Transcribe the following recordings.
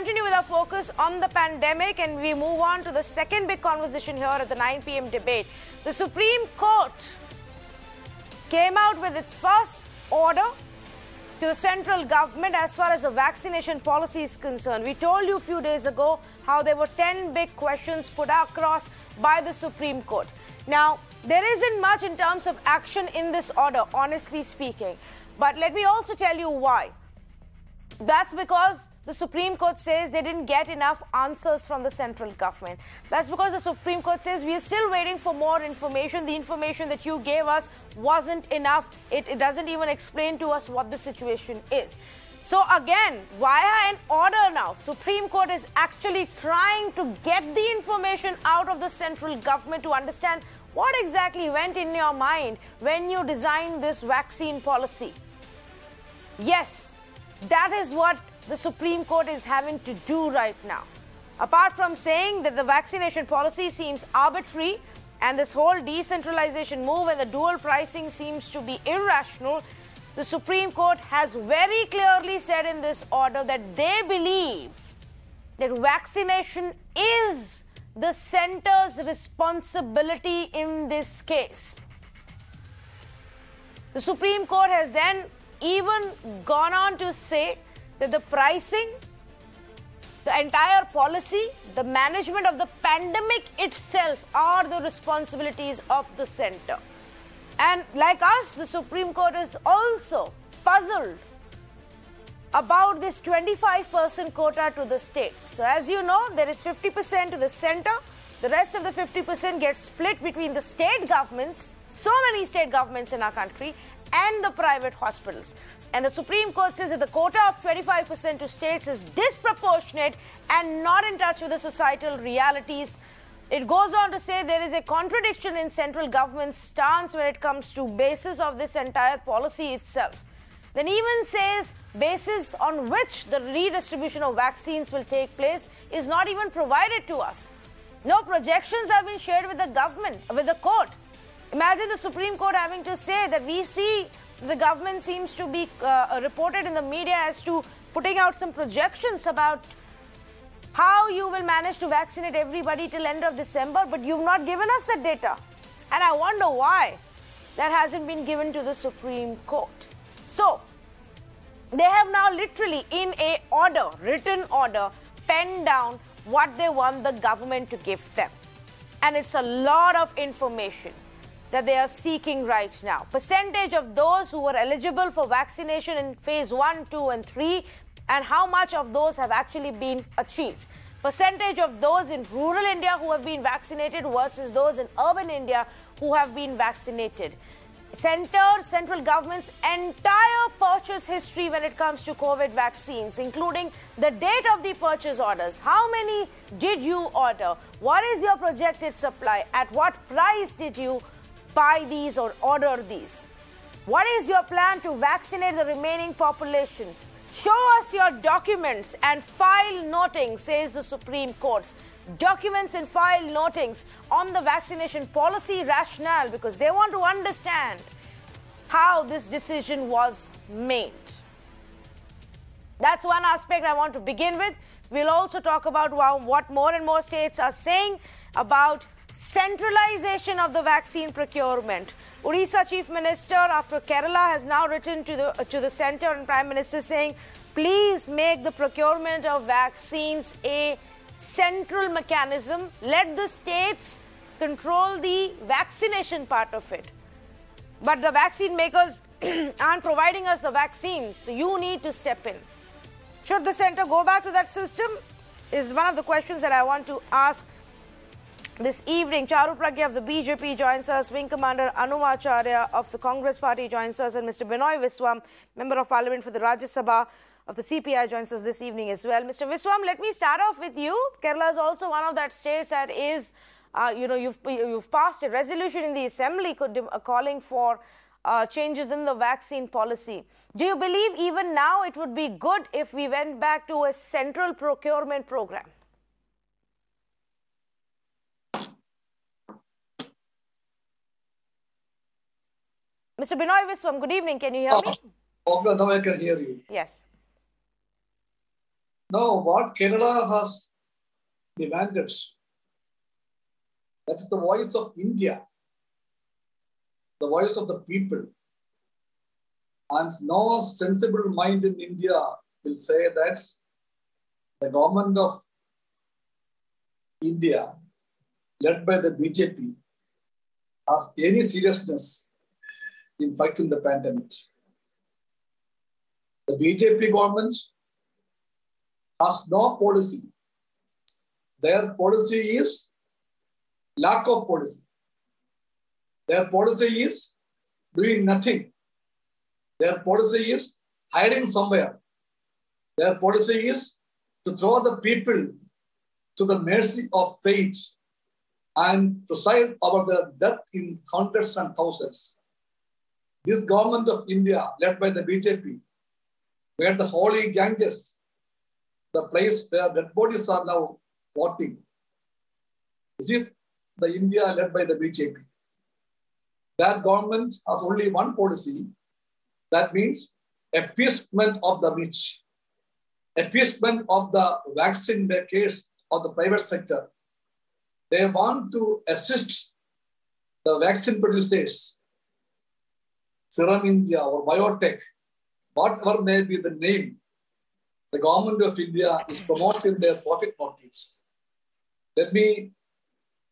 continue with our focus on the pandemic and we move on to the second big conversation here at the 9 p.m. debate. The Supreme Court came out with its first order to the central government as far as the vaccination policy is concerned. We told you a few days ago how there were 10 big questions put across by the Supreme Court. Now, there isn't much in terms of action in this order, honestly speaking. But let me also tell you why. That's because the Supreme Court says they didn't get enough answers from the central government. That's because the Supreme Court says we are still waiting for more information. The information that you gave us wasn't enough. It doesn't even explain to us what the situation is. So again, via an order now, Supreme Court is actually trying to get the information out of the central government to understand what exactly went in your mind when you designed this vaccine policy. Yes. That is what the Supreme Court is having to do right now. Apart from saying that the vaccination policy seems arbitrary and this whole decentralization move and the dual pricing seems to be irrational, the Supreme Court has very clearly said in this order that they believe that vaccination is the center's responsibility in this case. The Supreme Court has then even gone on to say that the pricing, the entire policy, the management of the pandemic itself are the responsibilities of the center. And like us, the Supreme Court is also puzzled about this 25% quota to the states. So as you know, there is 50% to the center. The rest of the 50% gets split between the state governments, so many state governments in our country, and the private hospitals. And the Supreme Court says that the quota of 25% to states is disproportionate and not in touch with the societal realities. It goes on to say there is a contradiction in central government's stance when it comes to basis of this entire policy itself. Then even says basis on which the redistribution of vaccines will take place is not even provided to us. No projections have been shared with the government, with the court. Imagine the Supreme Court having to say that we see the government seems to be reported in the media as to putting out some projections about how you will manage to vaccinate everybody till end of December, but you've not given us that data. And I wonder why that hasn't been given to the Supreme Court. So, they have now literally in a order, written order, penned down what they want the government to give them. And it's a lot of information that they are seeking right now. Percentage of those who were eligible for vaccination in phase 1, 2 and 3 and how much of those have actually been achieved. Percentage of those in rural India who have been vaccinated versus those in urban India who have been vaccinated. Central government's entire purchase history when it comes to COVID vaccines, including the date of the purchase orders. How many did you order? What is your projected supply? At what price did you buy these or order these? What is your plan to vaccinate the remaining population? Show us your documents and file notings, says the Supreme Court. Documents and file notings on the vaccination policy rationale because they want to understand how this decision was made. That's one aspect I want to begin with. We'll also talk about what more and more states are saying about centralization of the vaccine procurement. Odisha Chief Minister after Kerala has now written to the centre and Prime Minister saying, please make the procurement of vaccines a central mechanism. Let the states control the vaccination part of it. But the vaccine makers aren't providing us the vaccines, so you need to step in. Should the centre go back to that system? Is one of the questions that I want to ask this evening. Charu Pragya of the BJP joins us, Wing Commander Anuma Acharya of the Congress Party joins us, and Mr. Binoy Viswam, Member of Parliament for the Rajya Sabha of the CPI joins us this evening as well. Mr. Viswam, let me start off with you. Kerala is also one of that states that is, you've passed a resolution in the Assembly calling for changes in the vaccine policy. Do you believe even now it would be good if we went back to a central procurement program? Mr. Binoy Viswam, good evening. Can you hear me? Okay, now I can hear you. Yes. Now, what Kerala has demanded, that is the voice of India, the voice of the people. And no sensible mind in India will say that the government of India, led by the BJP, has any seriousness in fighting the pandemic. The BJP government has no policy. Their policy is lack of policy. Their policy is doing nothing. Their policy is hiding somewhere. Their policy is to throw the people to the mercy of fate and preside over their death in hundreds and thousands. This government of India, led by the BJP, where the holy Ganges, the place where dead bodies are now floating. This is the India led by the BJP. That government has only one policy. That means appeasement of the rich, appeasement of the vaccine makers of the private sector. They want to assist the vaccine producers, Serum India or Biotech, whatever may be the name. The government of India is promoting their profit motives. Let me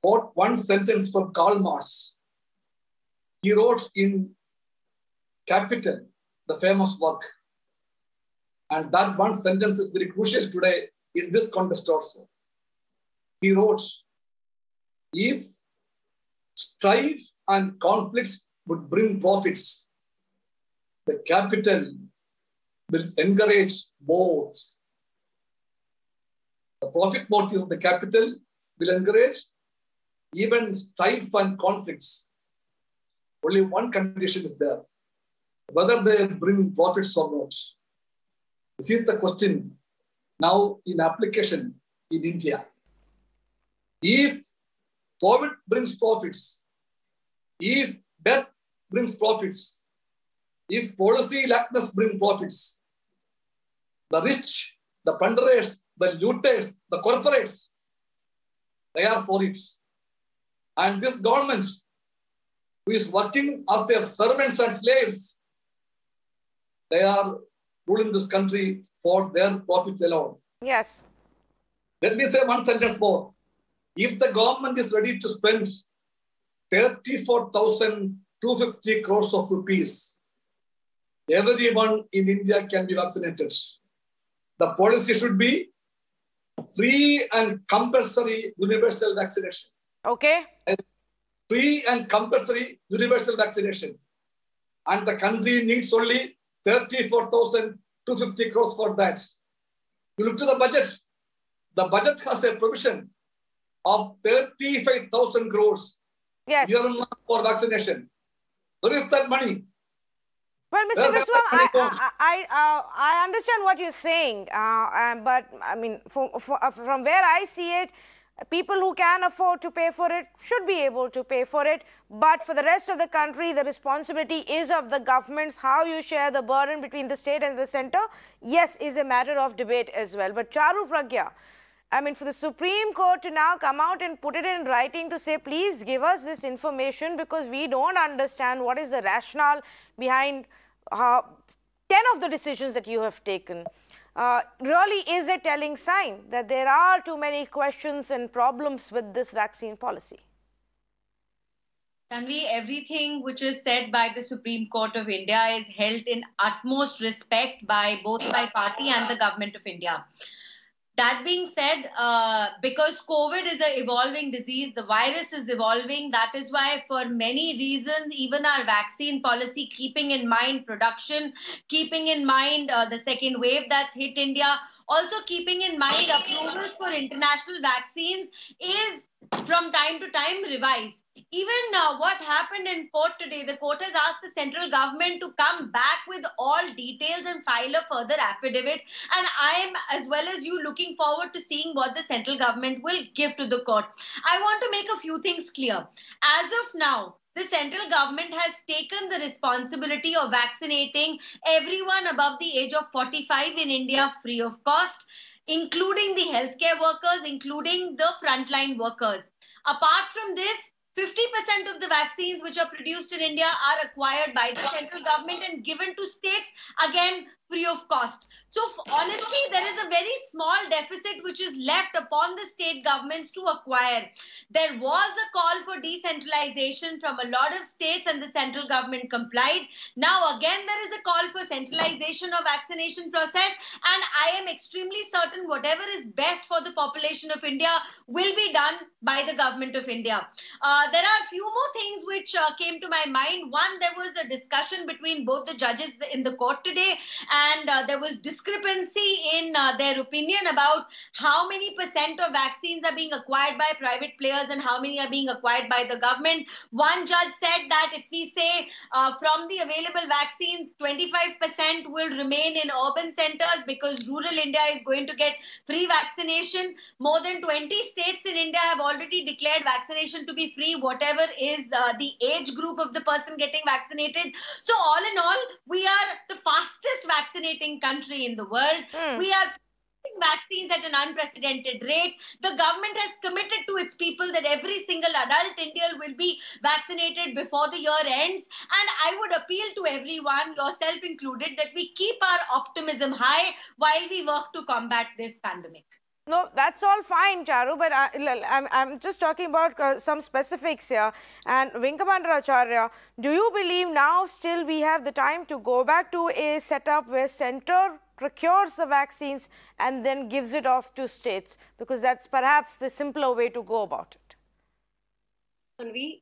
quote one sentence from Karl Marx. He wrote in Capital, the famous work. And that one sentence is very crucial today in this context also. He wrote, if strife and conflicts would bring profits, the capital will encourage both. The profit motive of the capital will encourage even strife and conflicts. Only one condition is there, whether they bring profits or not. This is the question now in application in India. If COVID brings profits, if death brings profits, if policy laxness brings profits, the rich, the plunderers, the looters, the corporates, they are for it. And this government, who is working as their servants and slaves, they are ruling this country for their profits alone. Yes. Let me say one sentence more. If the government is ready to spend 34,250 crores of rupees, everyone in India can be vaccinated. The policy should be free and compulsory universal vaccination. Okay. Free and compulsory universal vaccination. And the country needs only 34,250 crores for that. You look to the budget. The budget has a provision of 35,000 crores for vaccination. Where is that money? Well, Mr. Viswam, I understand what you're saying, but I mean, from where I see it, people who can afford to pay for it should be able to pay for it. But for the rest of the country, the responsibility is of the governments. How you share the burden between the state and the center, yes, is a matter of debate as well. But Charu Pragya, I mean, for the Supreme Court to now come out and put it in writing to say, please give us this information because we don't understand what is the rationale behind 10 of the decisions that you have taken. Really is a telling sign that there are too many questions and problems with this vaccine policy. Tanvi, everything which is said by the Supreme Court of India is held in utmost respect by both my party and the government of India. That being said, because COVID is an evolving disease, the virus is evolving. That is why for many reasons, even our vaccine policy, keeping in mind production, keeping in mind the second wave that's hit India, also keeping in mind approvals for international vaccines is from time to time revised. Even what happened in court today, the court has asked the central government to come back with all details and file a further affidavit. And I am, as well as you, looking forward to seeing what the central government will give to the court. I want to make a few things clear. As of now, the central government has taken the responsibility of vaccinating everyone above the age of 45 in India free of cost. including the healthcare workers, including the frontline workers. Apart from this, 50% of the vaccines which are produced in India are acquired by the central government and given to states, again, free of cost. So honestly, there is a very small deficit which is left upon the state governments to acquire. There was a call for decentralization from a lot of states and the central government complied. Now again, there is a call for centralization of vaccination process, and I am extremely certain whatever is best for the population of India will be done by the government of India. There are a few more things which came to my mind. One, there was a discussion between both the judges in the court today, and there was discrepancy in their opinion about how many percent of vaccines are being acquired by private players and how many are being acquired by the government. One judge said that if we say from the available vaccines, 25% will remain in urban centers because rural India is going to get free vaccination. More than 20 states in India have already declared vaccination to be free, whatever is the age group of the person getting vaccinated. So all in all, we are the fastest vaccinating country in the world. We are vaccines at an unprecedented rate. The government has committed to its people that every single adult Indian will be vaccinated before the year ends. And I would appeal to everyone, yourself included, that we keep our optimism high while we work to combat this pandemic. No, that's all fine, Charu, but I'm just talking about some specifics here. And Venkabandara Acharya, do you believe now still we have the time to go back to a setup where center procures the vaccines and then gives it off to states? Because that's perhaps the simpler way to go about it.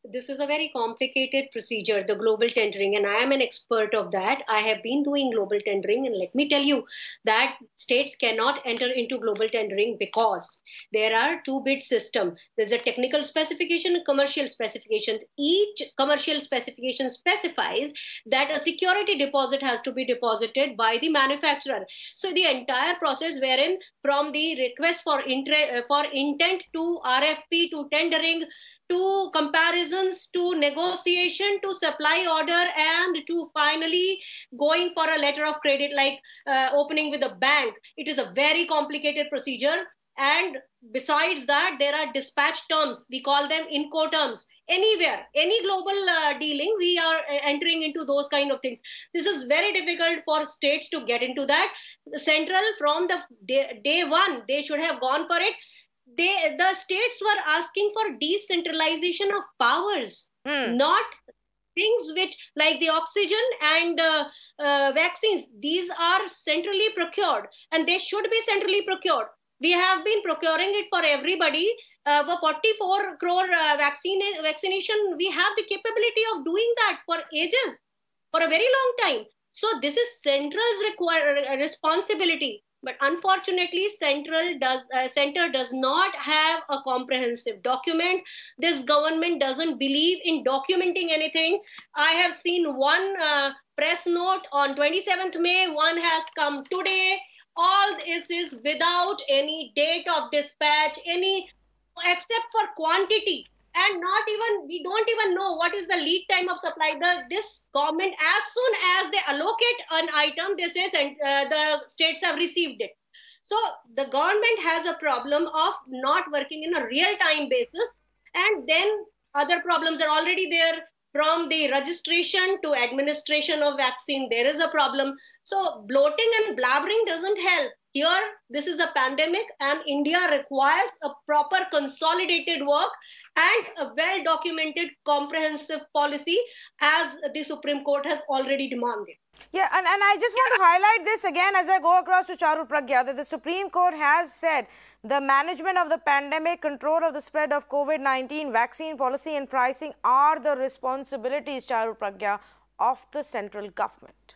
This is a very complicated procedure, the global tendering, and I am an expert of that. I have been doing global tendering, and let me tell you that states cannot enter into global tendering because there are two bid system. There's a technical specification and commercial specification. Each commercial specification specifies that a security deposit has to be deposited by the manufacturer. So the entire process wherein from the request for intent to RFP to tendering to comparisons, to negotiation, to supply order, and to finally going for a letter of credit like opening with a bank. It is a very complicated procedure. And besides that, there are dispatch terms. We call them Incoterms. Anywhere, any global dealing, we are entering into those kind of things. This is very difficult for states to get into that. The central, from the day one, they should have gone for it. The states were asking for decentralization of powers, not things which like the oxygen and vaccines. These are centrally procured and they should be centrally procured. We have been procuring it for everybody. For 44 crore vaccination, we have the capability of doing that for ages, for a very long time. So this is central's responsibility. But unfortunately, center does not have a comprehensive document. This government doesn't believe in documenting anything. I have seen one press note on 27th May. One has come today. All this is without any date of dispatch, except for quantity. And not even, we don't even know what is the lead time of supply. This government, as soon as they allocate an item, they say the states have received it. So the government has a problem of not working in a real-time basis. And then other problems are already there. From the registration to administration of vaccine, there is a problem. So bloating and blabbering doesn't help. Here, this is a pandemic and India requires a proper consolidated work and a well-documented comprehensive policy as the Supreme Court has already demanded. Yeah, and I just want to highlight this again as I go across to Charu Pragya, that the Supreme Court has said the management of the pandemic, control of the spread of COVID-19, vaccine policy and pricing are the responsibilities, Charu Pragya, of the central government.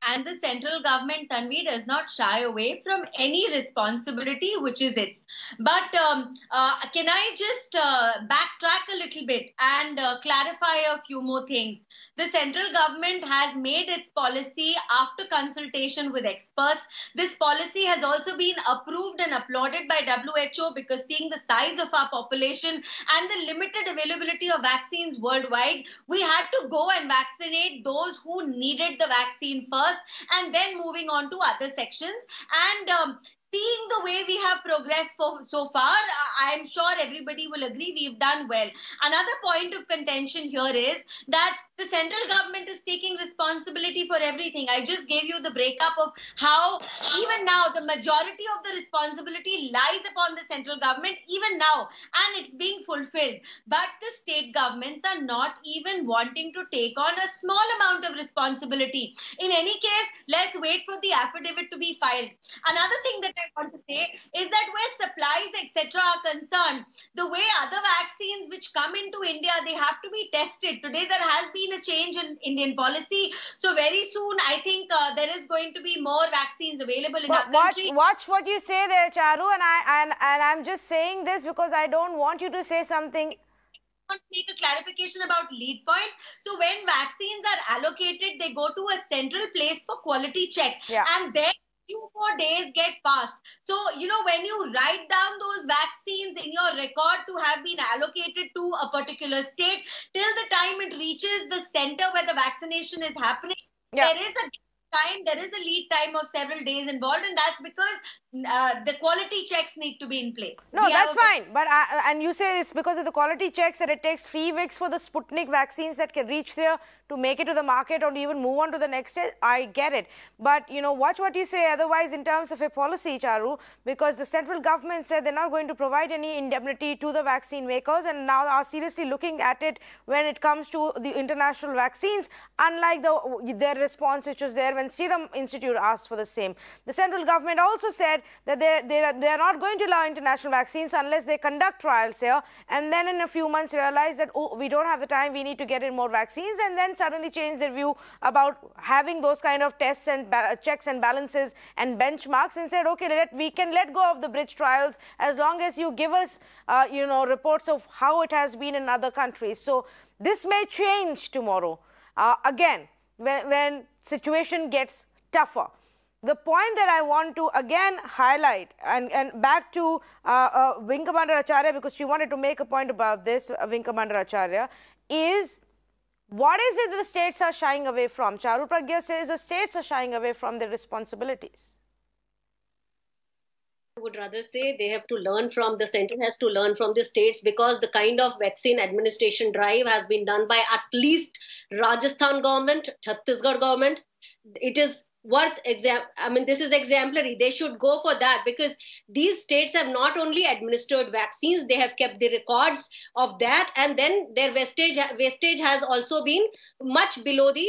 And the central government, Tanvi, does not shy away from any responsibility which is its. But can I just backtrack a little bit and clarify a few more things? The central government has made its policy after consultation with experts. This policy has also been approved and applauded by WHO because seeing the size of our population and the limited availability of vaccines worldwide, we had to go and vaccinate those who needed the vaccine first, and then moving on to other sections. And seeing the way we have progressed so far, I'm sure everybody will agree we've done well. Another point of contention here is that the central government is taking responsibility for everything. I just gave you the breakup of how even now the majority of the responsibility lies upon the central government even now, and it's being fulfilled. But the state governments are not even wanting to take on a small amount of responsibility. In any case, let's wait for the affidavit to be filed. Another thing that I want to say is that where supplies etc. are concerned, the way other vaccines which come into India, they have to be tested. Today there has been a change in Indian policy, so very soon I think there is going to be more vaccines available in our country. Watch what you say there, Charu, and I'm just saying this because I don't want you to say something. I want to make a clarification about lead point. So when vaccines are allocated, they go to a central place for quality check, and then few more days get passed. So, you know, when you write down those vaccines in your record to have been allocated to a particular state, till the time it reaches the center where the vaccination is happening, there is a lead time of several days involved, and that's because the quality checks need to be in place. No, that's fine. But and you say it's because of the quality checks that it takes 3 weeks for the Sputnik vaccines that can reach there to make it to the market or to even move on to the next stage. I get it. But, you know, watch what you say otherwise in terms of a policy, Charu, because the central government said they're not going to provide any indemnity to the vaccine makers and now are seriously looking at it when it comes to the international vaccines, unlike their response which was there when Serum Institute asked for the same. The central government also said that they're not going to allow international vaccines unless they conduct trials here, and then in a few months realize that, oh, we don't have the time, we need to get in more vaccines, and then suddenly change their view about having those kind of tests and checks and balances and benchmarks and said, okay, we can let go of the bridge trials as long as you give us, you know, reports of how it has been in other countries. So this may change tomorrow. Again, when situation gets tougher. The point that I want to again highlight and back to Vinkamanda Acharya, because she wanted to make a point about this, Vinkamanda Acharya, is what is it that the states are shying away from? Charu Pragya says the states are shying away from their responsibilities. I would rather say they have to learn from, the center has to learn from the states, because the kind of vaccine administration drive has been done by at least Rajasthan government, Chhattisgarh government. It is worth this is exemplary. They should go for that, because these states have not only administered vaccines, they have kept the records of that, and then their wastage has also been much below the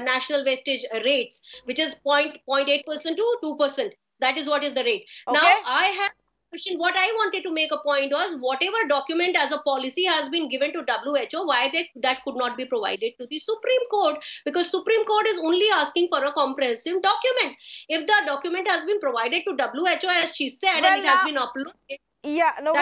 national wastage rates, which is 0.8% to 2%. That is what is the rate. Okay. Now, I have a question. What I wanted to make a point was, whatever document as a policy has been given to WHO, why that could not be provided to the Supreme Court? Because Supreme Court is only asking for a comprehensive document. If the document has been provided to WHO, as she said, and it has been uploaded. Yeah, no,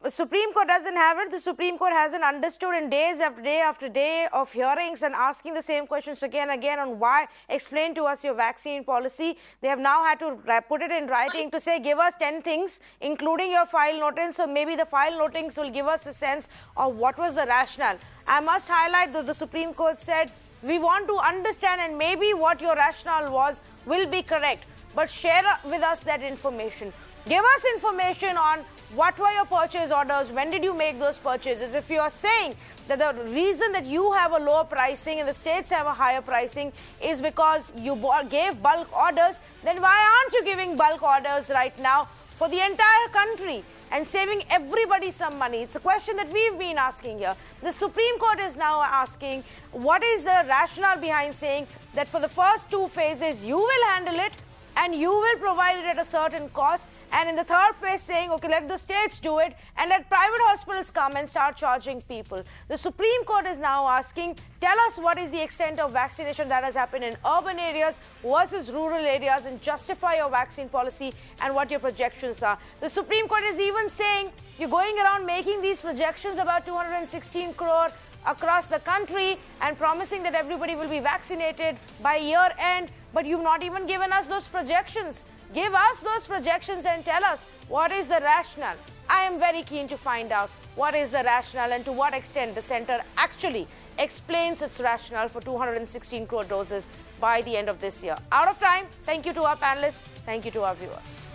the Supreme Court doesn't have it. The Supreme Court hasn't understood in days after day of hearings and asking the same questions again and again on why, explain to us your vaccine policy. They have now had to put it in writing to say, give us 10 things, including your file notings. So maybe the file notings will give us a sense of what was the rationale. I must highlight that the Supreme Court said, we want to understand, and maybe what your rationale was will be correct, but share with us that information. Give us information on what were your purchase orders, when did you make those purchases. If you are saying that the reason that you have a lower pricing and the states have a higher pricing is because you gave bulk orders, then why aren't you giving bulk orders right now for the entire country and saving everybody some money? It's a question that we've been asking here. The Supreme Court is now asking, what is the rationale behind saying that for the first 2 phases you will handle it and you will provide it at a certain cost, and in the third phase saying, okay, let the states do it and let private hospitals come and start charging people. The Supreme Court is now asking, tell us what is the extent of vaccination that has happened in urban areas versus rural areas, and justify your vaccine policy and what your projections are. The Supreme Court is even saying, you're going around making these projections about 216 crore across the country and promising that everybody will be vaccinated by year end, but you've not even given us those projections. Give us those projections and tell us what is the rationale. I am very keen to find out what is the rationale and to what extent the centre actually explains its rationale for 216 crore doses by the end of this year. Out of time. Thank you to our panelists. Thank you to our viewers.